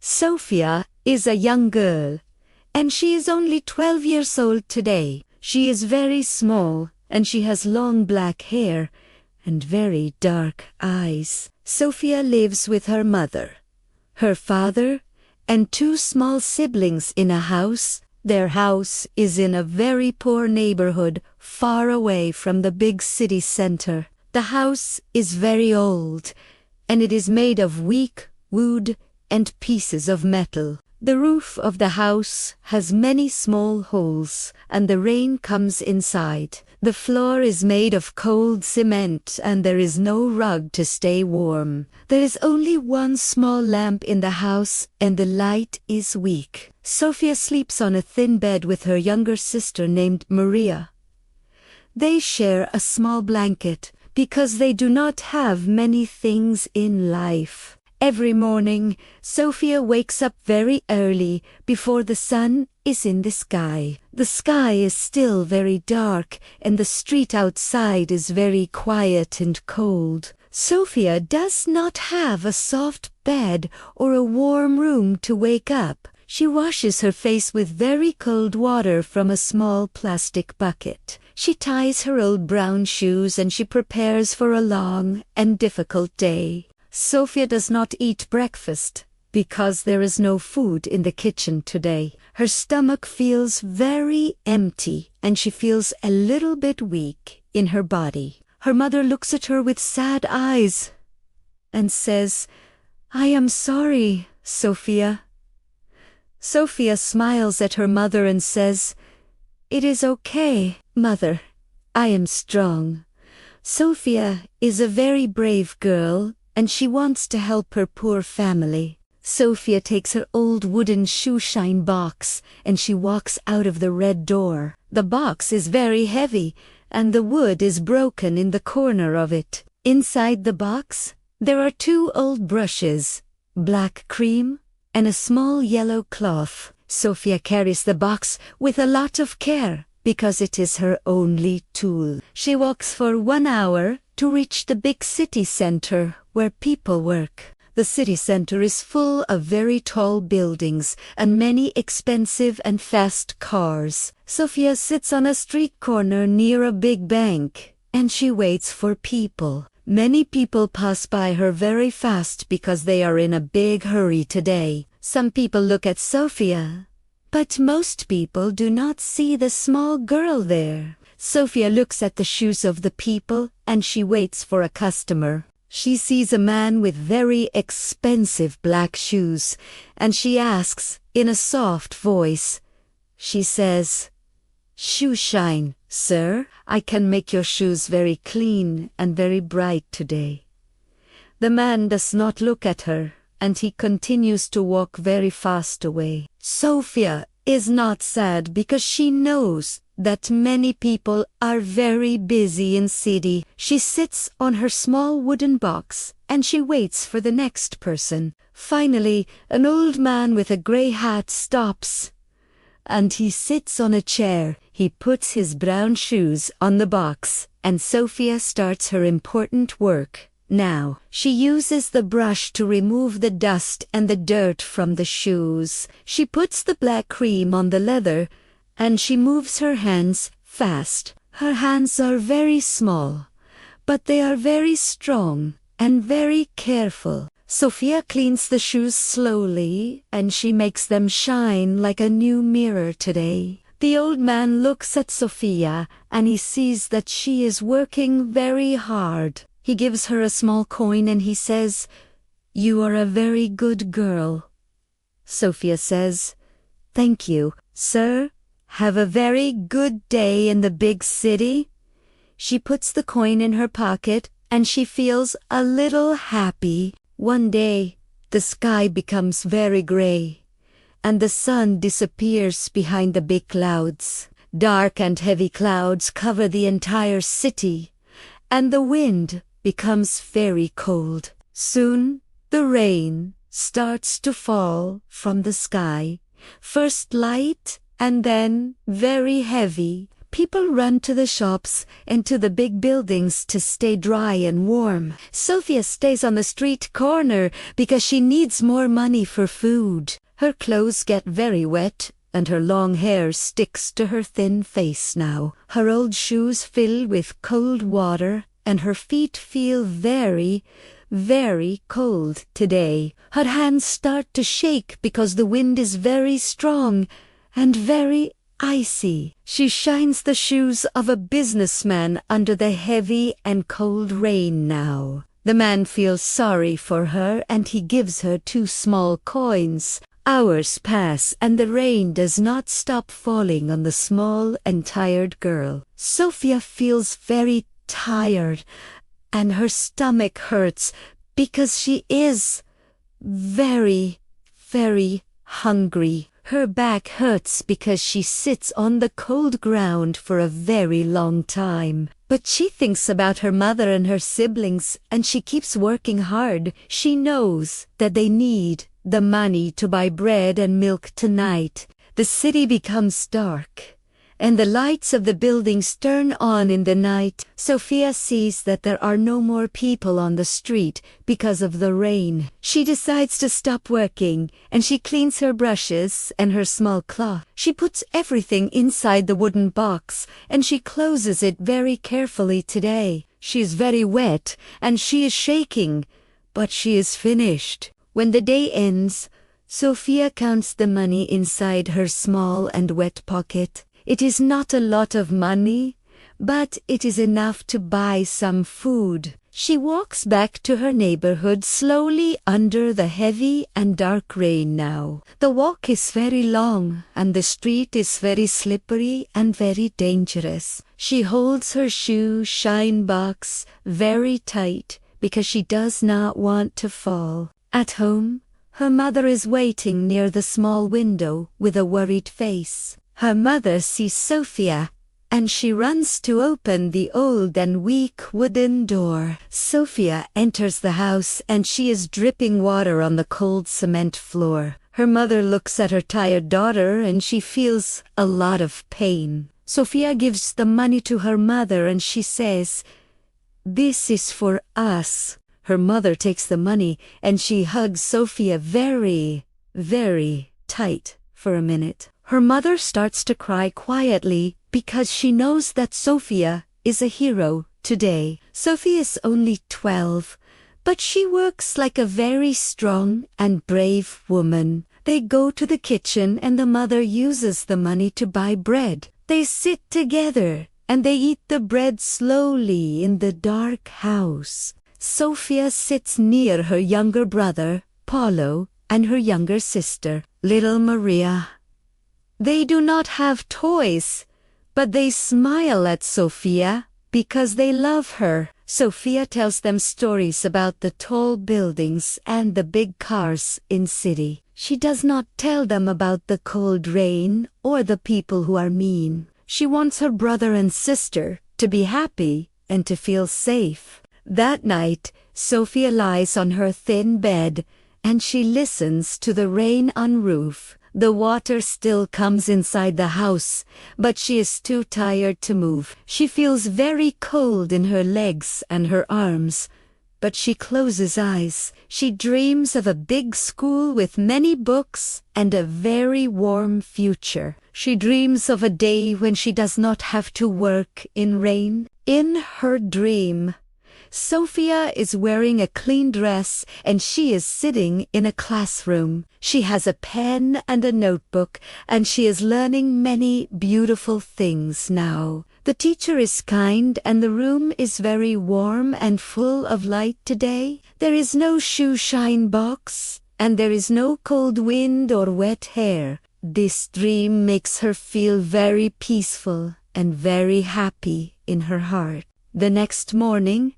Sofia is a young girl, and she is only 12 years old today. She is very small, and she has long black hair and very dark eyes. Sofia lives with her mother, her father, and two small siblings in a house. Their house is in a very poor neighborhood, far away from the big city center. The house is very old, and it is made of weak wood and pieces of metal. The roof of the house has many small holes, and the rain comes inside. The floor is made of cold cement, and there is no rug to stay warm. There is only one small lamp in the house, and the light is weak. Sofia sleeps on a thin bed with her younger sister named Maria. They share a small blanket because they do not have many things in life. Every morning, Sofia wakes up very early before the sun is in the sky. The sky is still very dark, and the street outside is very quiet and cold. Sofia does not have a soft bed or a warm room to wake up. She washes her face with very cold water from a small plastic bucket. She ties her old brown shoes, and she prepares for a long and difficult day. Sofia does not eat breakfast because there is no food in the kitchen today. Her stomach feels very empty, and she feels a little bit weak in her body. Her mother looks at her with sad eyes and says, "I am sorry, Sofia." Sofia smiles at her mother and says, "It is okay, mother. I am strong." Sofia is a very brave girl, and she wants to help her poor family. Sofia takes her old wooden shoeshine box, and she walks out of the red door. The box is very heavy, and the wood is broken in the corner of it. Inside the box, there are two old brushes, black cream, and a small yellow cloth. Sofia carries the box with a lot of care because it is her only tool. She walks for 1 hour to reach the big city center where people work. The city center is full of very tall buildings and many expensive and fast cars. Sofia sits on a street corner near a big bank, and she waits for people. Many people pass by her very fast because they are in a big hurry today. Some people look at Sofia, but most people do not see the small girl there. Sofia looks at the shoes of the people, and she waits for a customer. She sees a man with very expensive black shoes, and she asks in a soft voice. She says, "Shoe shine, sir. I can make your shoes very clean and very bright today." The man does not look at her, and he continues to walk very fast away. Sofia is not sad because she knows that many people are very busy in city. She sits on her small wooden box, and she waits for the next person. Finally, an old man with a gray hat stops, and he sits on a chair. He puts his brown shoes on the box, and Sofia starts her important work. Now, she uses the brush to remove the dust and the dirt from the shoes. She puts the black cream on the leather, and she moves her hands fast. Her hands are very small, but they are very strong and very careful. Sofia cleans the shoes slowly, and she makes them shine like a new mirror today. The old man looks at Sofia, and he sees that she is working very hard. He gives her a small coin, and he says, "You are a very good girl." Sofia says, "Thank you, sir. Have a very good day in the big city." She puts the coin in her pocket, and she feels a little happy. One day, the sky becomes very gray, and the sun disappears behind the big clouds. Dark and heavy clouds cover the entire city, and the wind becomes very cold. Soon, the rain starts to fall from the sky, first light and then very heavy, People run to the shops and to the big buildings to stay dry and warm. Sofia stays on the street corner because she needs more money for food. Her clothes get very wet and her long hair sticks to her thin face now. Her old shoes fill with cold water and her feet feel very, very cold today. Her hands start to shake because the wind is very strong and very icy. She shines the shoes of a businessman under the heavy and cold rain now. The man feels sorry for her and he gives her 2 small coins. Hours pass and the rain does not stop falling on the small and tired girl. Sofia feels very tired and her stomach hurts because she is very, very hungry. Her back hurts because she sits on the cold ground for a very long time. But she thinks about her mother and her siblings and she keeps working hard. She knows that they need the money to buy bread and milk tonight. The city becomes dark and the lights of the buildings turn on in the night. Sofia sees that there are no more people on the street because of the rain. She decides to stop working and she cleans her brushes and her small cloth. She puts everything inside the wooden box and she closes it very carefully today. She is very wet and she is shaking, but she is finished. When the day ends, Sofia counts the money inside her small and wet pocket. It is not a lot of money, but it is enough to buy some food. She walks back to her neighborhood slowly under the heavy and dark rain now. The walk is very long and the street is very slippery and very dangerous. She holds her shoe shine box very tight because she does not want to fall. At home, her mother is waiting near the small window with a worried face. Her mother sees Sofia, and she runs to open the old and weak wooden door. Sofia enters the house and she is dripping water on the cold cement floor. Her mother looks at her tired daughter and she feels a lot of pain. Sofia gives the money to her mother and she says, "This is for us." Her mother takes the money and she hugs Sofia very, very tight for a minute. Her mother starts to cry quietly because she knows that Sofia is a hero today. Sofia is only 12, but she works like a very strong and brave woman. They go to the kitchen and the mother uses the money to buy bread. They sit together and they eat the bread slowly in the dark house. Sofia sits near her younger brother, Paulo, and her younger sister, little Maria. They do not have toys, but they smile at Sofia because they love her. Sofia tells them stories about the tall buildings and the big cars in city. She does not tell them about the cold rain or the people who are mean. She wants her brother and sister to be happy and to feel safe. That night, Sofia lies on her thin bed and she listens to the rain on roof. The water still comes inside the house, but she is too tired to move. She feels very cold in her legs and her arms, but she closes eyes. She dreams of a big school with many books and a very warm future. She dreams of a day when she does not have to work in rain. In her dream, Sofia is wearing a clean dress and she is sitting in a classroom. She has a pen and a notebook and she is learning many beautiful things now. The teacher is kind and the room is very warm and full of light today. There is no shoe shine box and there is no cold wind or wet hair. This dream makes her feel very peaceful and very happy in her heart. The next morning,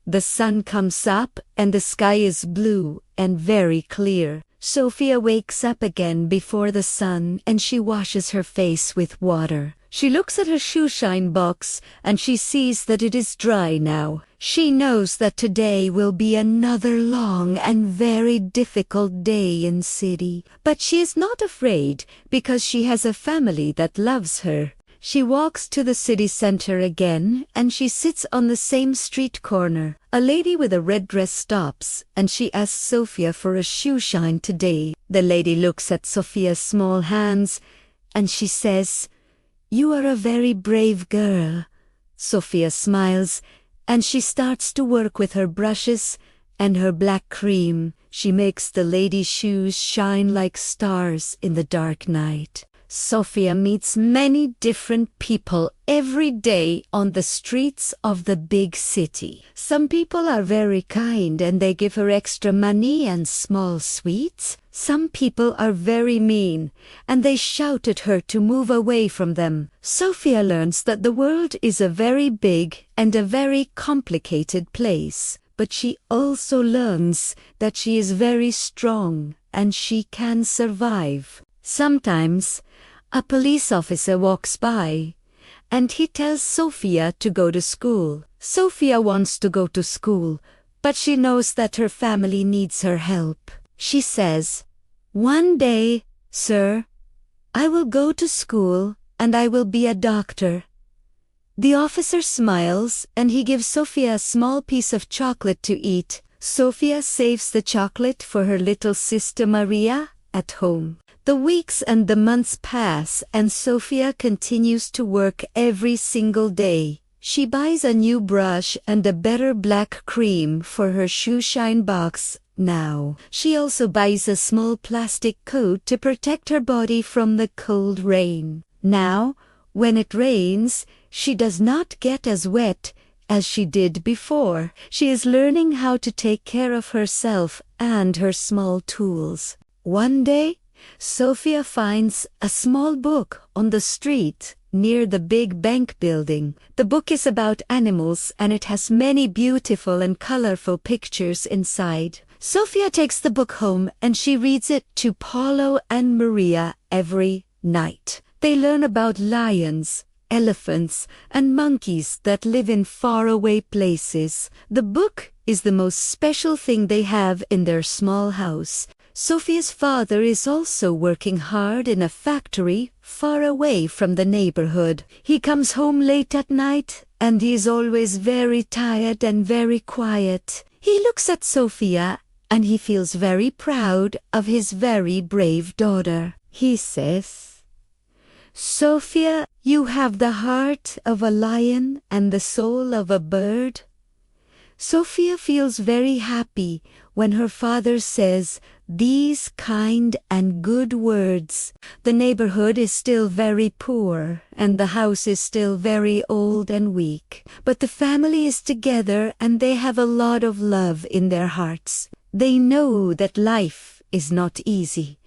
the sun comes up and the sky is blue and very clear. Sofia wakes up again before the sun and she washes her face with water. She looks at her shoe shine box and she sees that it is dry now. She knows that today will be another long and very difficult day in city. But she is not afraid because she has a family that loves her. She walks to the city center again, and she sits on the same street corner. A lady with a red dress stops, and she asks Sofia for a shoe shine today. The lady looks at Sofia's small hands, and she says, "You are a very brave girl." Sofia smiles, and she starts to work with her brushes and her black cream. She makes the lady's shoes shine like stars in the dark night. Sofia meets many different people every day on the streets of the big city. Some people are very kind and they give her extra money and small sweets. Some people are very mean and they shout at her to move away from them. Sofia learns that the world is a very big and a very complicated place. But she also learns that she is very strong and she can survive. Sometimes a police officer walks by and he tells Sofia to go to school. Sofia wants to go to school, but she knows that her family needs her help. She says, "One day, sir, I will go to school and I will be a doctor." The officer smiles and he gives Sofia a small piece of chocolate to eat. Sofia saves the chocolate for her little sister Maria at home. The weeks and the months pass and Sofia continues to work every single day. She buys a new brush and a better black cream for her shoe shine box now. She also buys a small plastic coat to protect her body from the cold rain. Now, when it rains, she does not get as wet as she did before. She is learning how to take care of herself and her small tools. One day, Sofia finds a small book on the street near the big bank building. The book is about animals and it has many beautiful and colorful pictures inside. Sofia takes the book home and she reads it to Paulo and Maria every night. They learn about lions, elephants, and monkeys that live in faraway places. The book is the most special thing they have in their small house. Sofia's father is also working hard in a factory far away from the neighborhood. He comes home late at night and he is always very tired and very quiet. He looks at Sofia and he feels very proud of his very brave daughter. He says, "Sofia, you have the heart of a lion and the soul of a bird." Sofia feels very happy when her father says these kind and good words. The neighborhood is still very poor and the house is still very old and weak, but the family is together and they have a lot of love in their hearts. They know that life is not easy,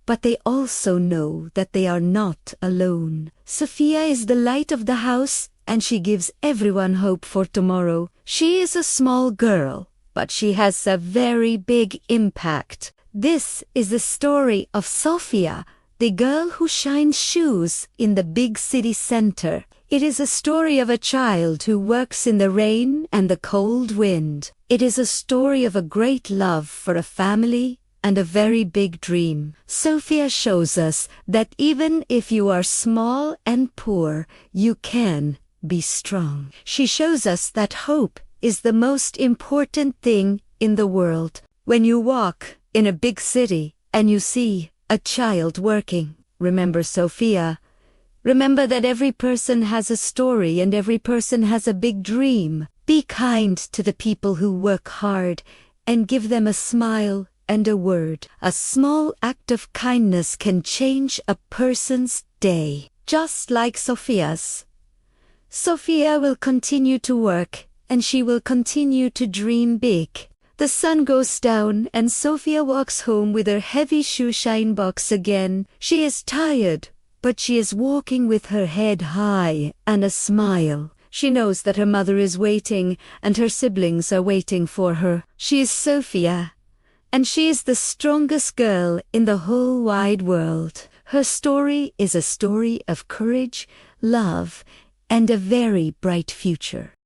but they also know that they are not alone. Sofia is the light of the house and she gives everyone hope for tomorrow. She is a small girl, but she has a very big impact. This is the story of Sofia, the girl who shines shoes in the big city center. It is a story of a child who works in the rain and the cold wind. It is a story of a great love for a family and a very big dream. Sofia shows us that even if you are small and poor, you can be strong. She shows us that hope is the most important thing in the world. When you walk in a big city and you see a child working, remember Sofia. Remember that every person has a story and every person has a big dream. Be kind to the people who work hard and give them a smile and a word. A small act of kindness can change a person's day, just like Sofia's. Sofia will continue to work and she will continue to dream big. The sun goes down and Sofia walks home with her heavy shoe shine box again. She is tired, but she is walking with her head high and a smile. She knows that her mother is waiting and her siblings are waiting for her. She is Sofia, and she is the strongest girl in the whole wide world. Her story is a story of courage, love, and a very bright future.